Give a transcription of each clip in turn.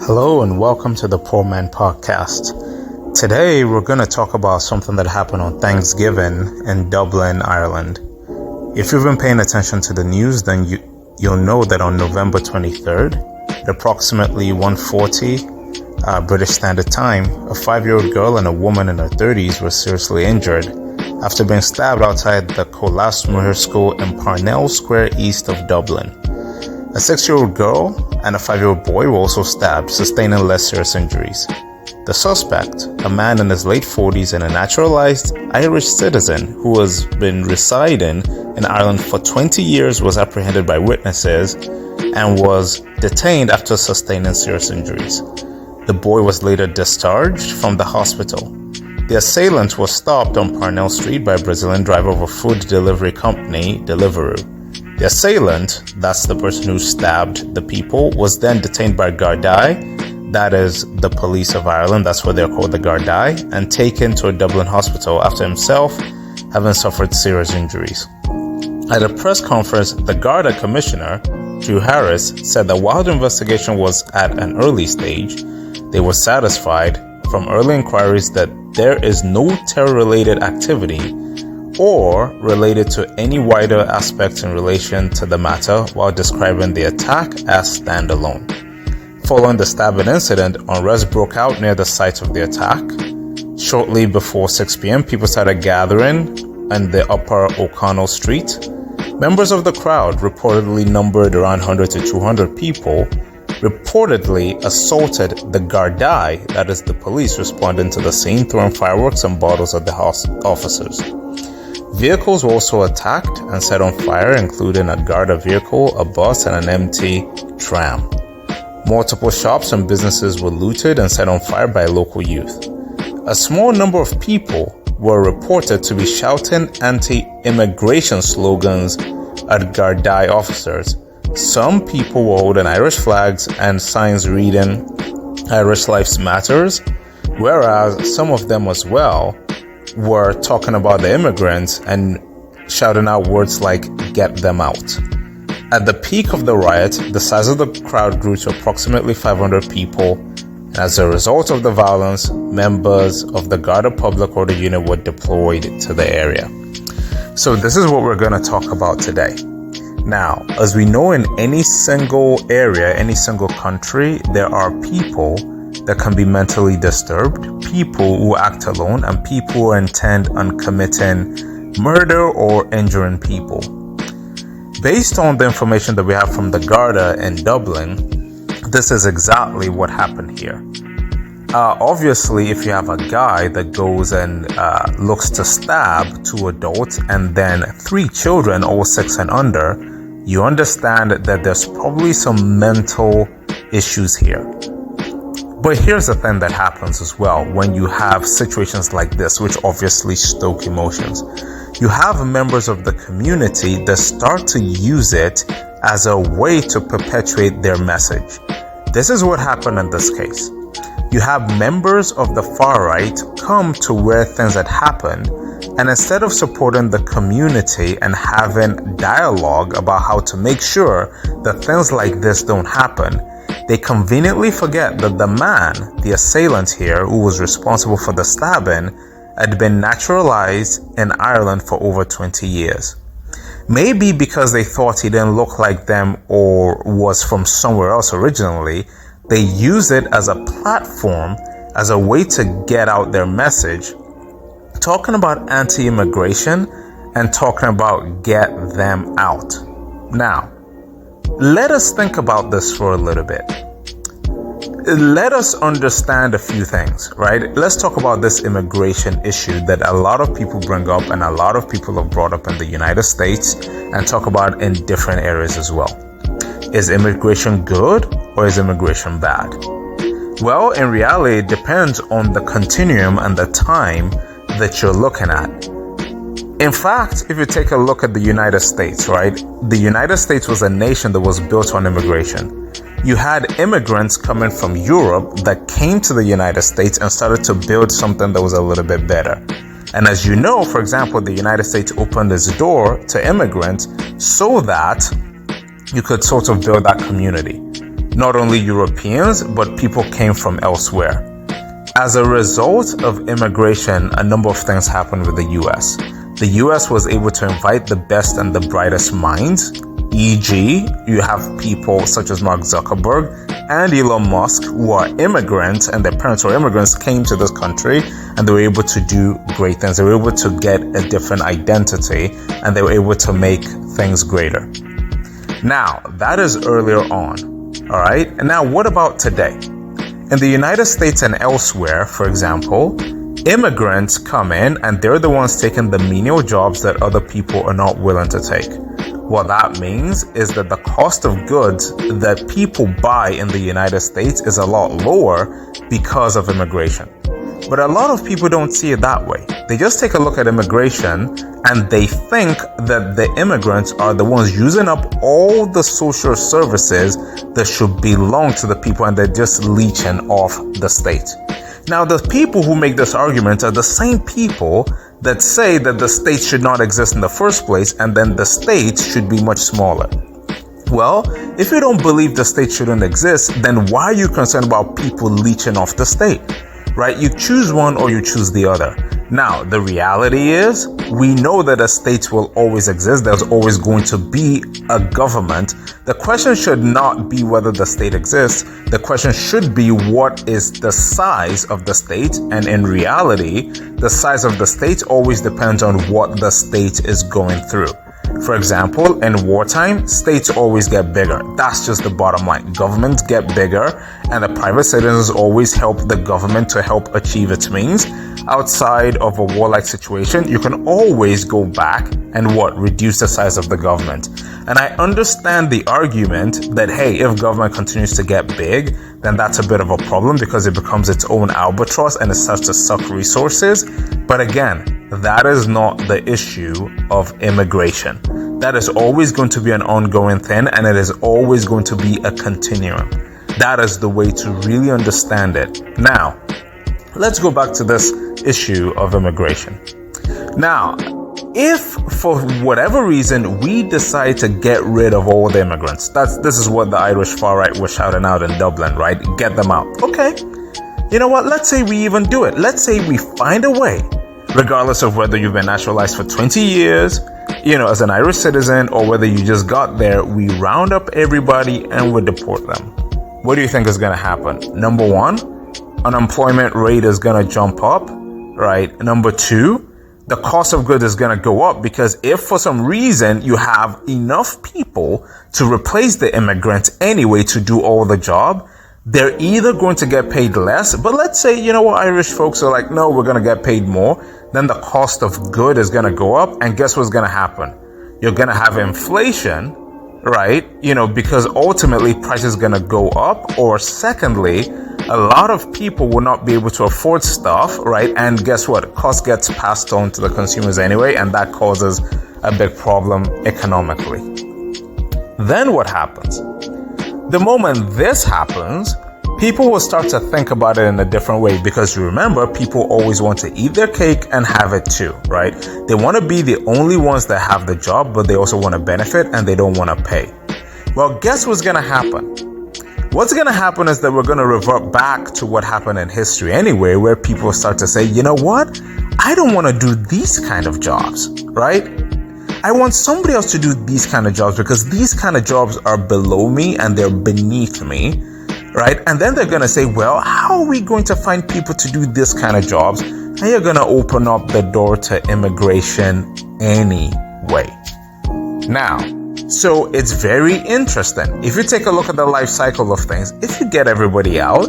Hello and welcome to the Poor Man Podcast. Today we're going to talk about something that happened on Thanksgiving in Dublin, Ireland. If you've been paying attention to the news, then you'll know that on November 23rd, at approximately 1:40 British Standard Time, a 5-year-old girl and a woman in her 30s were seriously injured after being stabbed outside the Colasmere School in Parnell Square east of Dublin. A 6-year-old girl and a 5-year-old boy were also stabbed, sustaining less serious injuries. The suspect, a man in his late 40s and a naturalized Irish citizen who has been residing in Ireland for 20 years, was apprehended by witnesses and was detained after sustaining serious injuries. The boy was later discharged from the hospital. The assailant was stopped on Parnell Street by a Brazilian driver of a food delivery company, Deliveroo. The assailant, that's the person who stabbed the people, was then detained by Gardaí, that is the police of Ireland, that's what they're called, the Gardaí, and taken to a Dublin hospital after himself having suffered serious injuries. At a press conference, the Garda Commissioner, Drew Harris, said that while the investigation was at an early stage, they were satisfied from early inquiries that there is no terror-related activity or related to any wider aspects in relation to the matter, while describing the attack as standalone. Following the stabbing incident, unrest broke out near the site of the attack. Shortly before 6 p.m., people started gathering in the upper O'Connell Street. Members of the crowd, reportedly numbered around 100 to 200 people, reportedly assaulted the Gardaí, that is the police responding to the scene, throwing fireworks and bottles at the officers. Vehicles were also attacked and set on fire, including a Garda vehicle, a bus, and an empty tram. Multiple shops and businesses were looted and set on fire by local youth. A small number of people were reported to be shouting anti-immigration slogans at Gardaí officers. Some people were holding Irish flags and signs reading Irish Lives Matters, whereas some of them as well were talking about the immigrants and shouting out words like "get them out." At the peak of the riot, the size of the crowd grew to approximately 500 people, and as a result of the violence, members of the Garda Public Order Unit were deployed to the area. So this is what we're going to talk about today. Now, as we know, in any single area, any single country, there are people that can be mentally disturbed, people who act alone, and people who intend on committing murder or injuring people. Based on the information that we have from the Garda in Dublin, this is exactly what happened here. Obviously, if you have a guy that goes and looks to stab 2 adults and then 3 children, all 6 and under, you understand that there's probably some mental issues here. But here's the thing that happens as well when you have situations like this, which obviously stoke emotions. You have members of the community that start to use it as a way to perpetuate their message. This is what happened in this case. You have members of the far right come to where things had happened, and instead of supporting the community and having dialogue about how to make sure that things like this don't happen, they conveniently forget that the man, the assailant here, who was responsible for the stabbing, had been naturalized in Ireland for over 20 years. Maybe because they thought he didn't look like them or was from somewhere else originally, they used it as a platform, as a way to get out their message, talking about anti-immigration and talking about get them out. Now, let us think about this for a little bit. Let us understand a few things, right? Let's talk about this immigration issue that a lot of people bring up and a lot of people have brought up in the United States and talk about in different areas as well. Is immigration good or is immigration bad? Well, in reality, it depends on the continuum and the time that you're looking at. In fact, if you take a look at the United States, right? The United States was a nation that was built on immigration. You had immigrants coming from Europe that came to the United States and started to build something that was a little bit better. And as you know, for example, the United States opened its door to immigrants so that you could sort of build that community. Not only Europeans, but people came from elsewhere. As a result of immigration, a number of things happened with the US. The US was able to invite the best and the brightest minds, e.g., you have people such as Mark Zuckerberg and Elon Musk who are immigrants and their parents were immigrants, came to this country and they were able to do great things. They were able to get a different identity and they were able to make things greater. Now, that is earlier on, all right? And now what about today? In the United States and elsewhere, for example, immigrants come in and they're the ones taking the menial jobs that other people are not willing to take. What that means is that the cost of goods that people buy in the United States is a lot lower because of immigration. But a lot of people don't see it that way. They just take a look at immigration and they think that the immigrants are the ones using up all the social services that should belong to the people and they're just leeching off the state. Now, the people who make this argument are the same people that say that the state should not exist in the first place and then the state should be much smaller. Well, if you don't believe the state shouldn't exist, then why are you concerned about people leeching off the state? Right? You choose one or you choose the other. Now, the reality is we know that a state will always exist. There's always going to be a government. The question should not be whether the state exists. The question should be what is the size of the state? And in reality, the size of the state always depends on what the state is going through. For example, in wartime, states always get bigger. That's just the bottom line. Governments get bigger and the private citizens always help the government to help achieve its means. Outside of a warlike situation, you can always go back and reduce the size of the government. And I understand the argument that, hey, if government continues to get big, then that's a bit of a problem because it becomes its own albatross and it starts to suck resources. But again, that is not the issue of immigration. That is always going to be an ongoing thing and it is always going to be a continuum. That is the way to really understand it. Now, let's go back to this issue of immigration. Now, if for whatever reason we decide to get rid of all the immigrants, this is what the Irish far right was shouting out in Dublin, right? Get them out. Okay. You know what? Let's say we even do it. Let's say we find a way, regardless of whether you've been naturalized for 20 years, as an Irish citizen, or whether you just got there, we round up everybody and we deport them. What do you think is going to happen? Number one, unemployment rate is going to jump up, right? Number two, the cost of goods is going to go up because if for some reason you have enough people to replace the immigrants anyway to do all the job, they're either going to get paid less, but let's say, Irish folks are like, no, we're going to get paid more. Then the cost of good is going to go up. And guess what's going to happen? You're going to have inflation, right? Because ultimately price is going to go up. Or secondly, a lot of people will not be able to afford stuff, right? And guess what? Cost gets passed on to the consumers anyway, and that causes a big problem economically. Then what happens? The moment this happens, people will start to think about it in a different way because you remember, people always want to eat their cake and have it too, right? They want to be the only ones that have the job, but they also want to benefit and they don't want to pay. Well, guess what's going to happen? What's going to happen is that we're going to revert back to what happened in history anyway, where people start to say, you know what? I don't want to do these kind of jobs, right? I want somebody else to do these kind of jobs because these kind of jobs are below me and they're beneath me, right? And then they're going to say, well, how are we going to find people to do this kind of jobs? And you're going to open up the door to immigration anyway. Now, so it's very interesting. If you take a look at the life cycle of things, if you get everybody out,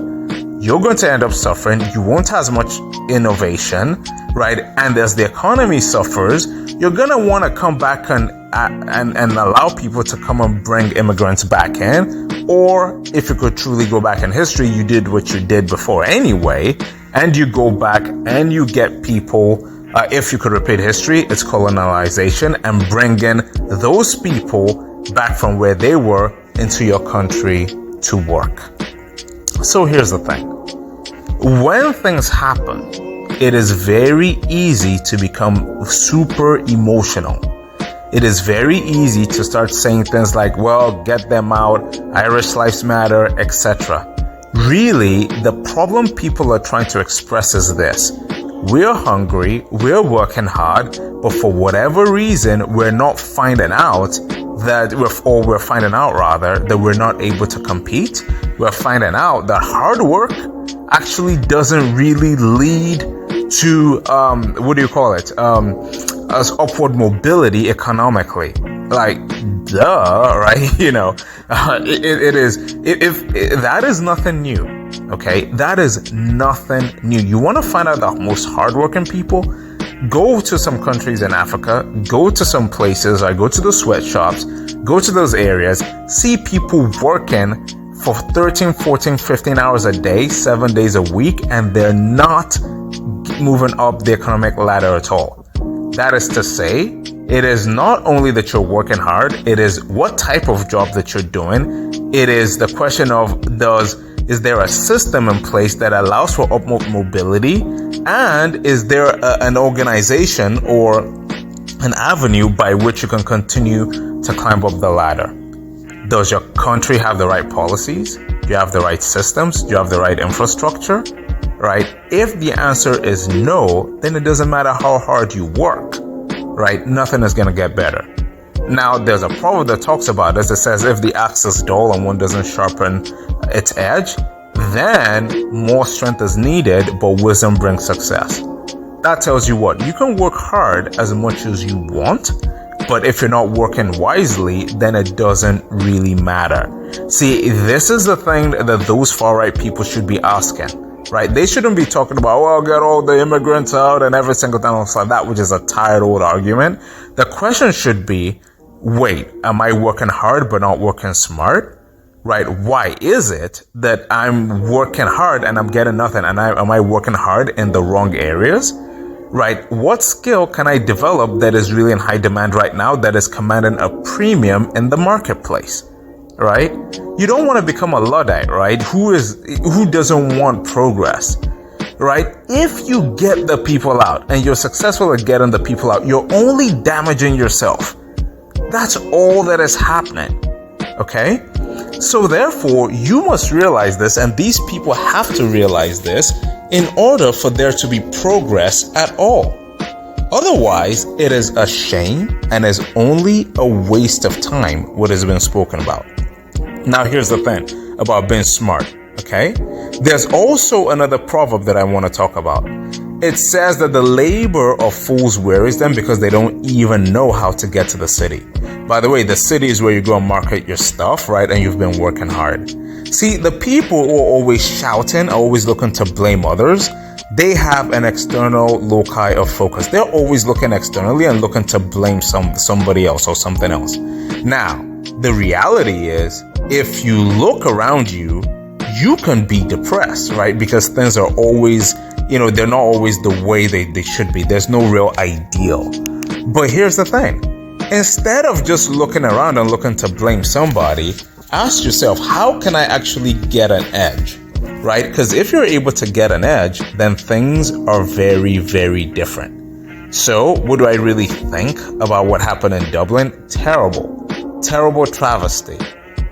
you're going to end up suffering. You won't have as much innovation, right? And as the economy suffers, you're going to want to come back and allow people to come and bring immigrants back in. Or if you could truly go back in history, you did what you did before anyway, and you go back and you get people, if you could repeat history, it's colonization, and bring in those people back from where they were into your country to work. So here's the thing. When things happen, it is very easy to become super emotional. it is very easy to start saying things like, well, get them out, Irish lives matter, etc. Really, the problem people are trying to express is this. We're hungry, we're working hard, but for whatever reason, we're not finding out that we're finding out that we're not able to compete. We're finding out that hard work actually doesn't really lead to, as upward mobility economically. Like, duh, right? It is, if that is nothing new, okay? That is nothing new. You want to find out the most hardworking people? Go to some countries in Africa, go to some places, or go to the sweatshops, go to those areas, see people working for 13, 14, 15 hours a day, 7 days a week, and they're not moving up the economic ladder at all. That is to say, it is not only that you're working hard, it is what type of job that you're doing. It is the question of is there a system in place that allows for upward mobility? And is there an organization or an avenue by which you can continue to climb up the ladder? Does your country have the right policies? Do you have the right systems? Do you have the right infrastructure? Right? If the answer is no, then it doesn't matter how hard you work, right? Nothing is going to get better. Now, there's a proverb that talks about this. It says, if the axe is dull and one doesn't sharpen its edge, then more strength is needed, but wisdom brings success. That tells you what? You can work hard as much as you want, but if you're not working wisely, then it doesn't really matter. See, this is the thing that those far-right people should be asking. Right? They shouldn't be talking about, well, get all the immigrants out and every single thing else like that, which is a tired old argument. The question should be, wait, am I working hard but not working smart? Right? Why is it that I'm working hard and I'm getting nothing? And am I working hard in the wrong areas? Right? What skill can I develop that is really in high demand right now that is commanding a premium in the marketplace? Right? You don't want to become a Luddite, right? Who doesn't want progress, right? If you get the people out and you're successful at getting the people out, you're only damaging yourself. That's all that is happening. Okay? So therefore, you must realize this, and these people have to realize this in order for there to be progress at all. Otherwise, it is a shame and is only a waste of time what has been spoken about. Now, here's the thing about being smart, okay? There's also another proverb that I want to talk about. It says that the labor of fools wearies them because they don't even know how to get to the city. By the way, the city is where you go and market your stuff, right? And you've been working hard. See, the people who are always shouting, are always looking to blame others, they have an external loci of focus. They're always looking externally and looking to blame somebody else or something else. Now, the reality is, if you look around you, you can be depressed, right? Because things are always, they're not always the way they should be. There's no real ideal. But here's the thing. Instead of just looking around and looking to blame somebody, ask yourself, how can I actually get an edge? Right? Because if you're able to get an edge, then things are very, very different. So what do I really think about what happened in Dublin? Terrible travesty.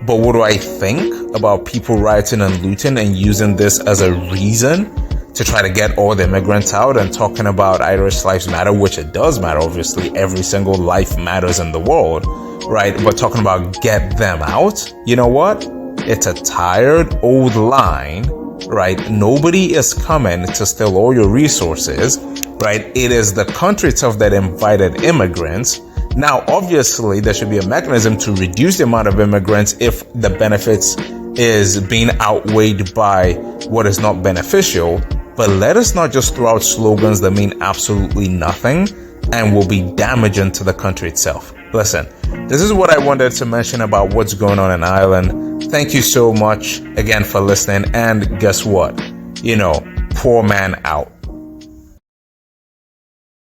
But what do I think about people rioting and looting and using this as a reason to try to get all the immigrants out and talking about Irish lives matter, which it does matter, obviously. Every single life matters in the world, right? But talking about get them out, you know what? It's a tired old line, right? Nobody is coming to steal all your resources, right? It is the country itself that invited immigrants. Now, obviously, there should be a mechanism to reduce the amount of immigrants if the benefits is being outweighed by what is not beneficial. But let us not just throw out slogans that mean absolutely nothing and will be damaging to the country itself. Listen, this is what I wanted to mention about what's going on in Ireland. Thank you so much again for listening. And guess what? Poor man out.